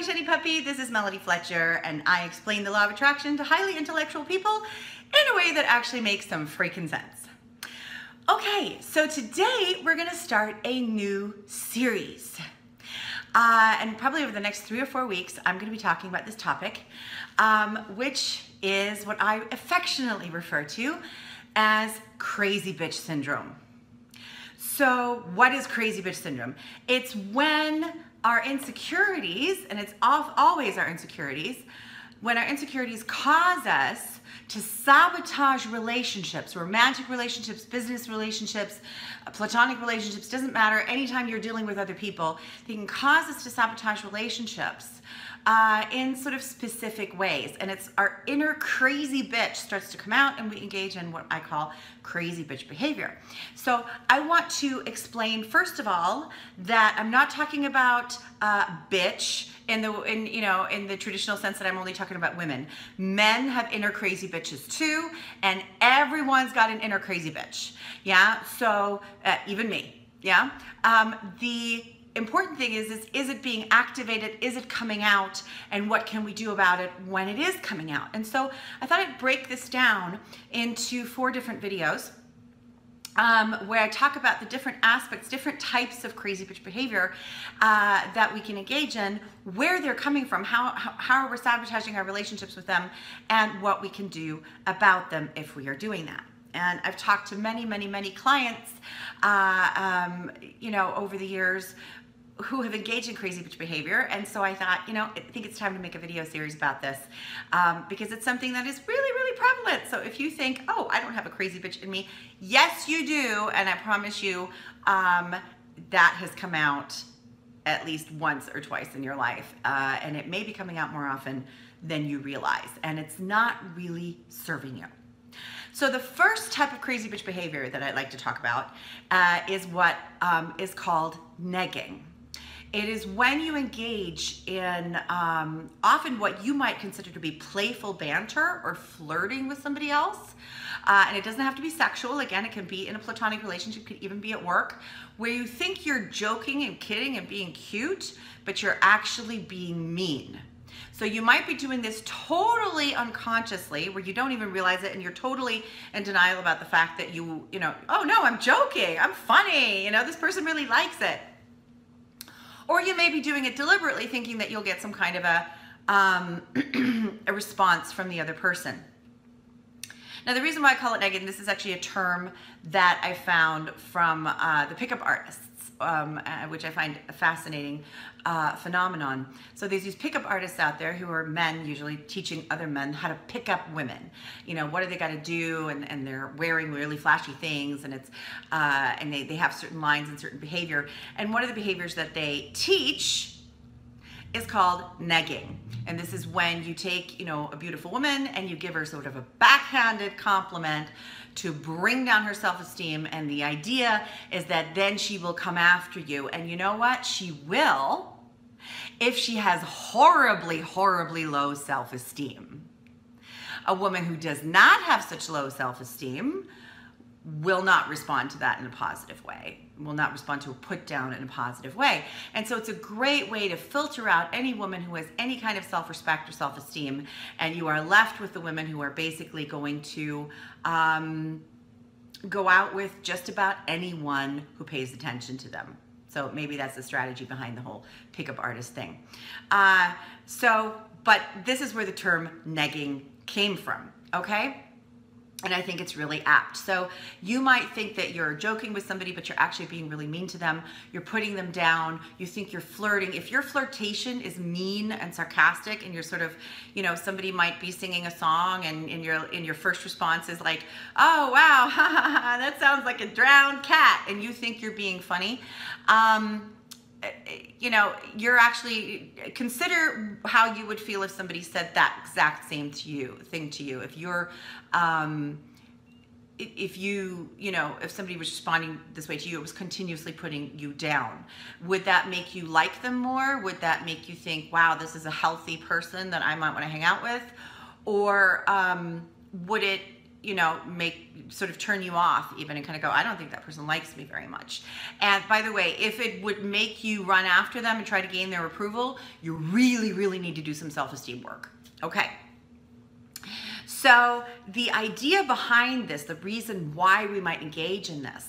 Happy Shiny Puppy. This is Melody Fletcher, and I explain the law of attraction to highly intellectual people in a way that actually makes some freaking sense. Okay, so today we're gonna start a new series. And probably over the next 3 or 4 weeks, I'm gonna be talking about this topic, which is what I affectionately refer to as crazy bitch syndrome. So what is crazy bitch syndrome? It's when our insecurities, and it's always our insecurities, when our insecurities cause us to sabotage relationships, romantic relationships, business relationships, platonic relationships, doesn't matter. Anytime you're dealing with other people, they can cause us to sabotage relationships in sort of specific ways. And it's our inner crazy bitch starts to come out, and we engage in what I call crazy bitch behavior. So I want to explain, first of all, that I'm not talking about bitch in the traditional sense that I'm only talking about women. Men have inner crazy bitches too, and everyone's got an inner crazy bitch. Yeah, so even me. Yeah, the important thing is it being activated? Is it coming out? And what can we do about it when it is coming out? And so I thought I'd break this down into 4 different videos where I talk about the different aspects, different types of crazy bitch behavior that we can engage in, where they're coming from, how we're sabotaging our relationships with them, and what we can do about them if we are doing that. And I've talked to many, many, many clients, over the years who have engaged in crazy bitch behavior. And so I thought, I think it's time to make a video series about this because it's something that is really, really prevalent. So if you think, oh, I don't have a crazy bitch in me, yes, you do. And I promise you that has come out at least once or twice in your life. And it may be coming out more often than you realize. And it's not really serving you. So the first type of crazy bitch behavior that I'd like to talk about is what is called negging. It is when you engage in often what you might consider to be playful banter or flirting with somebody else. And it doesn't have to be sexual. Again, it can be in a platonic relationship, it could even be at work, where you think you're joking and kidding and being cute, but you're actually being mean. So you might be doing this totally unconsciously, where you don't even realize it, and you're totally in denial about the fact that oh no, I'm joking, I'm funny, this person really likes it. Or you may be doing it deliberately, thinking that you'll get some kind of a response from the other person. Now, the reason why I call it negging, this is actually a term that I found from the pickup artists, which I find a fascinating phenomenon. So there's these pickup artists out there who are men, usually teaching other men how to pick up women. What do they got to do? And they're wearing really flashy things, and it's and they have certain lines and certain behavior. And one of the behaviors that they teach is called negging. And this is when you take, a beautiful woman and you give her sort of a backhanded compliment to bring down her self-esteem. And the idea is that then she will come after you. And you know what? She will if she has horribly, horribly low self-esteem. A woman who does not have such low self-esteem will not respond to that in a positive way, will not respond to a put down in a positive way. And so it's a great way to filter out any woman who has any kind of self-respect or self-esteem, and you are left with the women who are basically going to go out with just about anyone who pays attention to them. So maybe that's the strategy behind the whole pickup artist thing. But this is where the term negging came from, okay? And I think it's really apt. So you might think that you're joking with somebody, but you're actually being really mean to them. You're putting them down. You think you're flirting. If your flirtation is mean and sarcastic, and you're sort of, somebody might be singing a song, and in your first response is like, oh wow, that sounds like a drowned cat, and you think you're being funny. You're actually, consider how you would feel if somebody said that exact same thing to you. If you're, if somebody was responding this way to you, it was continuously putting you down. Would that make you like them more? Would that make you think, wow, this is a healthy person that I might want to hang out with? Or would it you know, sort of turn you off even and kind of go, I don't think that person likes me very much. And by the way, if it would make you run after them and try to gain their approval, you really, really need to do some self-esteem work. Okay. So the idea behind this, the reason why we might engage in this,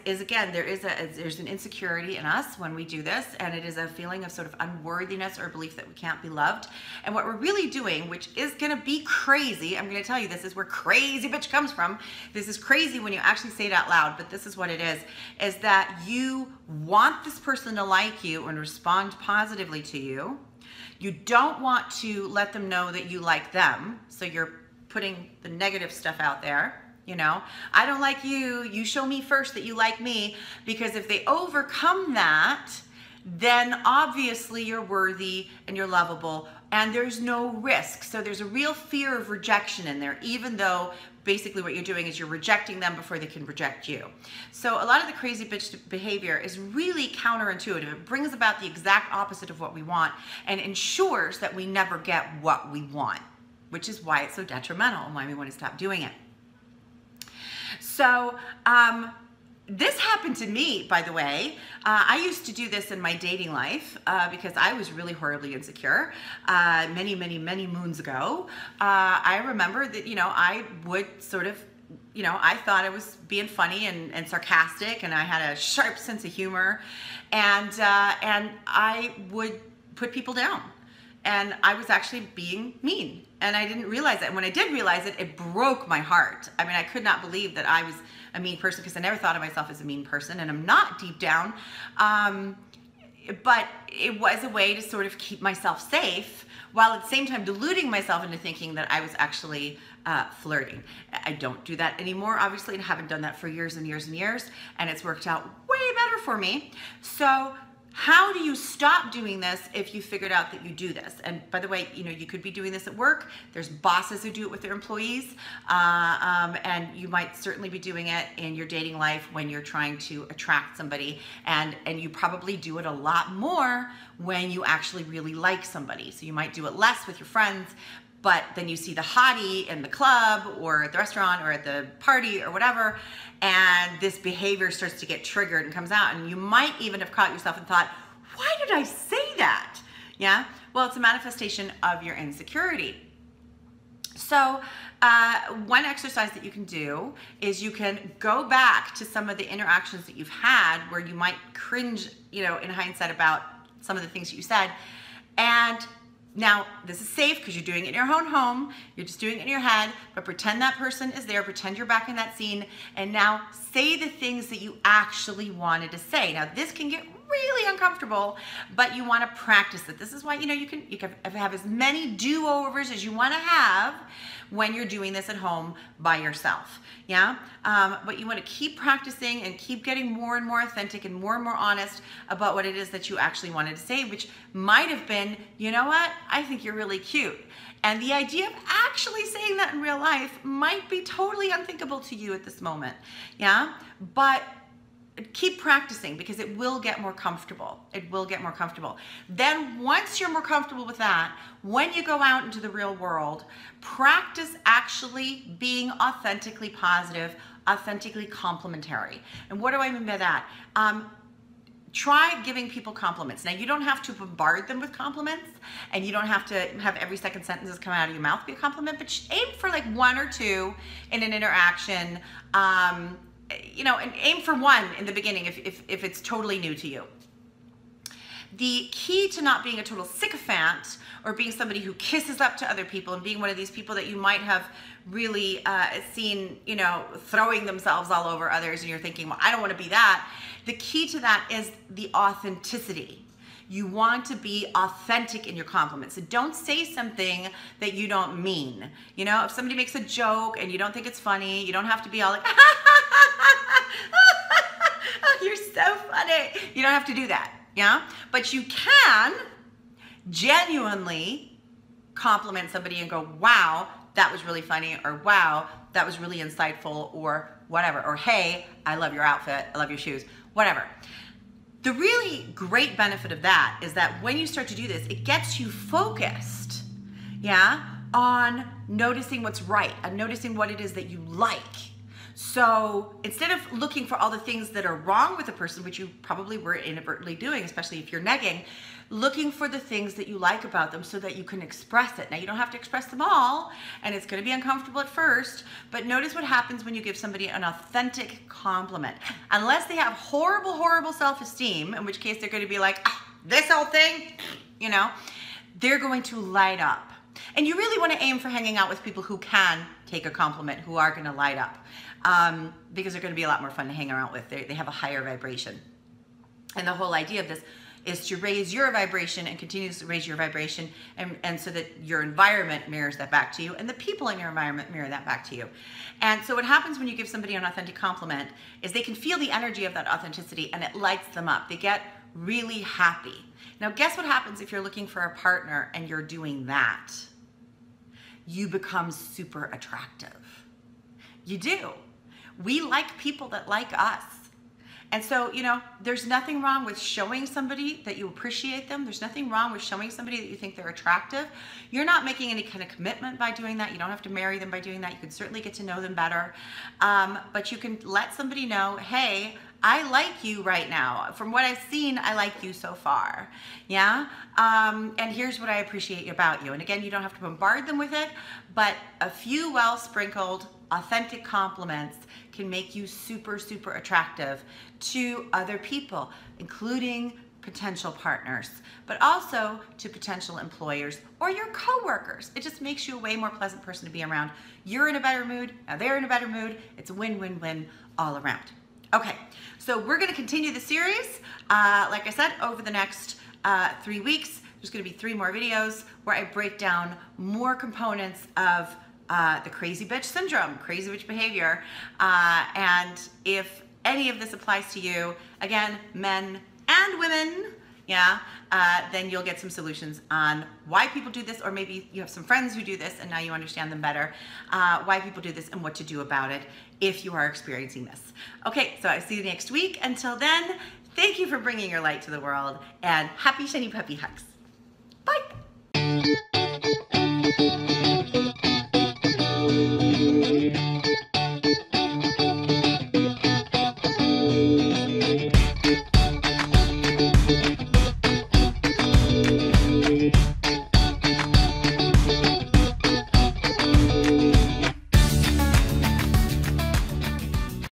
is again, there's an insecurity in us when we do this, and it is a feeling of sort of unworthiness or belief that we can't be loved. And what we're really doing, which is gonna be crazy, I'm gonna tell you, this is where crazy bitch comes from. This is crazy when you actually say it out loud, but this is what it is that you want this person to like you and respond positively to you. You don't want to let them know that you like them, so you're putting the negative stuff out there. You know, I don't like you, you show me first that you like me, because if they overcome that, then obviously you're worthy and you're lovable and there's no risk. So there's a real fear of rejection in there, even though basically what you're doing is you're rejecting them before they can reject you. So a lot of the crazy bitch behavior is really counterintuitive. It brings about the exact opposite of what we want and ensures that we never get what we want, which is why it's so detrimental and why we want to stop doing it. So this happened to me, by the way. I used to do this in my dating life because I was really horribly insecure many, many, many moons ago. I remember that, you know, I would sort of, you know, I thought I was being funny and sarcastic, and I had a sharp sense of humor, and I would put people down. And I was actually being mean, and I didn't realize it. And when I did realize it, it broke my heart. I mean, I could not believe that I was a mean person, because I never thought of myself as a mean person, and I'm not deep down. But it was a way to sort of keep myself safe, while at the same time deluding myself into thinking that I was actually flirting. I don't do that anymore, obviously, and haven't done that for years and years and years, and it's worked out way better for me. So how do you stop doing this if you figured out that you do this? And by the way, you know, you could be doing this at work. There's bosses who do it with their employees. And you might certainly be doing it in your dating life when you're trying to attract somebody. And you probably do it a lot more when you actually really like somebody. So you might do it less with your friends, but then you see the hottie in the club or at the restaurant or at the party or whatever, and this behavior starts to get triggered and comes out, and you might even have caught yourself and thought, why did I say that? Yeah, well, it's a manifestation of your insecurity. So one exercise that you can do is you can go back to some of the interactions that you've had where you might cringe, you know, in hindsight about some of the things that you said. And now, this is safe because you're doing it in your own home, you're just doing it in your head, but pretend that person is there, pretend you're back in that scene, and now say the things that you actually wanted to say. Now, this can get really uncomfortable, but you want to practice it. This is why, you know, you can have as many do-overs as you want to have when you're doing this at home by yourself, yeah? But you want to keep practicing and keep getting more and more authentic and more honest about what it is that you actually wanted to say, which might have been, you know what, I think you're really cute. And the idea of actually saying that in real life might be totally unthinkable to you at this moment, yeah? But keep practicing, because it will get more comfortable. It will get more comfortable. Then once you're more comfortable with that, when you go out into the real world, practice actually being authentically positive, authentically complimentary. And what do I mean by that? Try giving people compliments. Now, you don't have to bombard them with compliments, and you don't have to have every second sentence that's coming out of your mouth be a compliment, but aim for like one or two in an interaction, you know, and aim for one in the beginning if it's totally new to you. The key to not being a total sycophant or being somebody who kisses up to other people and being one of these people that you might have really seen, you know, throwing themselves all over others, and you're thinking, well, I don't want to be that. The key to that is the authenticity. You want to be authentic in your compliments. So don't say something that you don't mean. You know, if somebody makes a joke and you don't think it's funny, you don't have to be all like, oh, you're so funny. You don't have to do that, yeah? But you can genuinely compliment somebody and go, wow, that was really funny, or wow, that was really insightful, or whatever, or hey, I love your outfit, I love your shoes, whatever. The really great benefit of that is that when you start to do this, it gets you focused, yeah, on noticing what's right and noticing what it is that you like. So instead of looking for all the things that are wrong with a person, which you probably were inadvertently doing, especially if you're negging, looking for the things that you like about them so that you can express it. Now, you don't have to express them all, and it's going to be uncomfortable at first, but notice what happens when you give somebody an authentic compliment. Unless they have horrible, horrible self-esteem, in which case they're going to be like, this whole thing, you know, they're going to light up. And you really want to aim for hanging out with people who can take a compliment, who are going to light up, because they're going to be a lot more fun to hang around with. They have a higher vibration. And the whole idea of this is to raise your vibration and continue to raise your vibration, and so that your environment mirrors that back to you, and the people in your environment mirror that back to you. And so what happens when you give somebody an authentic compliment is they can feel the energy of that authenticity, and it lights them up. They get really happy. Now, guess what happens if you're looking for a partner and you're doing that? You become super attractive. You do. We like people that like us. And so, you know, there's nothing wrong with showing somebody that you appreciate them. There's nothing wrong with showing somebody that you think they're attractive. You're not making any kind of commitment by doing that. You don't have to marry them by doing that. You can certainly get to know them better. But you can let somebody know, hey, I like you right now. From what I've seen, I like you so far. Yeah? And here's what I appreciate about you. And again, you don't have to bombard them with it, but a few well-sprinkled, authentic compliments can make you super, super attractive to other people, including potential partners, but also to potential employers or your coworkers. It just makes you a way more pleasant person to be around. You're in a better mood, now they're in a better mood. It's a win-win-win all around. Okay, so we're gonna continue the series, like I said, over the next 3 weeks. There's gonna be 3 more videos where I break down more components of the crazy bitch syndrome, crazy bitch behavior. And if any of this applies to you, again, men and women, yeah, then you'll get some solutions on why people do this, or maybe you have some friends who do this and now you understand them better, why people do this and what to do about it if you are experiencing this. Okay, so I'll see you next week. Until then, thank you for bringing your light to the world, and happy shiny puppy hugs. Bye.